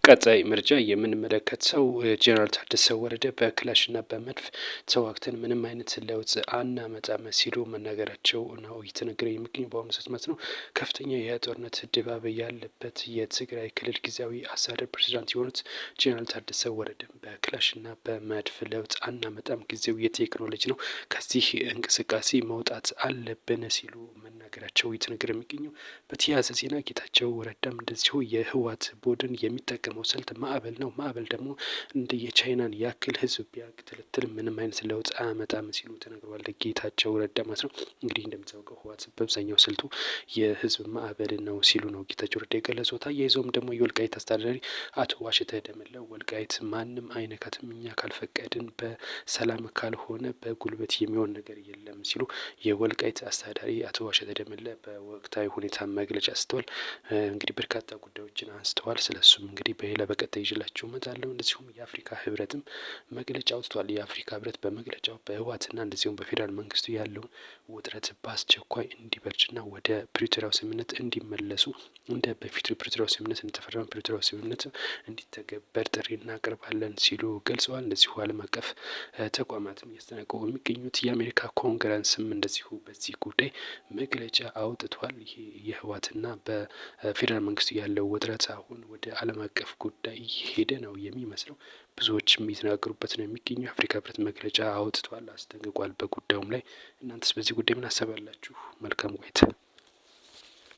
ቀጣይ ምርጫ የምንመለከተው ጄኔራል ታደሰ ወረደ በክላሽና በመድፍ ተዋግተን ምንም አይነት ለውጥ አናመጣም ሲሉ መናገራቸው ነው እየተነገረ የሚገኘው በአሁኑ ሰዓት ማለት ነው። ከፍተኛ የጦርነት ድባብ ያለበት የትግራይ ክልል ጊዜያዊ አስተዳደር ፕሬዚዳንት የሆኑት ጄኔራል ታደሰ ወረደ በክላሽና በመድፍ ለውጥ አናመጣም፣ ጊዜው የቴክኖሎጂ ነው፣ ከዚህ እንቅስቃሴ መውጣት አለብን ሲሉ መናገራቸው እየተነገረ የሚገኘው። በተያያዘ ዜና ጌታቸው ረዳም እንደዚሁ የህወሓት ቡድን የሚጠቀመው ስልት ማዕበል ነው። ማዕበል ደግሞ እንደ የቻይናን ያክል ህዝብ ቢያቅትልትል ምንም አይነት ለውጥ አያመጣም ሲሉ ተነግረዋል። ጌታቸው ረዳ ማለት ነው። እንግዲህ እንደምታውቀው ህወሓት በአብዛኛው ስልቱ የህዝብ ማዕበል ነው ሲሉ ነው ጌታቸው ረዳ የገለጹት። አያይዘውም ደግሞ የወልቃይት አስተዳዳሪ አቶ ዋሽተ ደምለው ወልቃይት ማንም አይነካትም፣ እኛ ካልፈቀድን በሰላም ካልሆነ በጉልበት የሚሆን ነገር የለም ሲሉ የወልቃይት አስተዳዳሪ አቶ ዋሽተ ደምለ በወቅታዊ ሁኔታ መግለጫ ስተዋል። እንግዲህ በርካታ ጉዳዮችን አንስተዋል። ስለሱም እንግዲህ በሌላ በቀጣይ ይዤላችሁ እመጣለሁ። እንደዚሁም የአፍሪካ ህብረትም መግለጫ አውጥቷል። የአፍሪካ ህብረት በመግለጫው በህወሓትና እንደዚሁም በፌዴራል መንግስቱ ያለውን ውጥረት በአስቸኳይ እንዲበርድና ወደ ፕሪቶሪያው ስምምነት እንዲመለሱ እንደ በፊቱ ፕሪቶሪያው ስምምነት እንደተፈረመ ፕሪቶሪያው ስምምነት እንዲተገበር ጥሪ እናቀርባለን ሲሉ ገልጸዋል። እንደዚሁ ዓለም አቀፍ ተቋማትም እያስጠነቀቁ የሚገኙት የአሜሪካ ኮንግረስም እንደዚሁ በዚህ ጉዳይ መግለጫ አውጥቷል። ይሄ የህወሓትና በፌዴራል መንግስቱ ያለው ውጥረት አሁን ወደ ዓለም አቀፍ ጉዳይ ሄደ ነው የሚመስለው። ብዙዎችም እየተናገሩበት ነው የሚገኘው። የአፍሪካ ህብረት መግለጫ አውጥቷል፣ አስጠንቅቋል በጉዳዩም ላይ። እናንተስ በዚህ ጉዳይ ምን አሰባላችሁ? መልካም ቆይታ።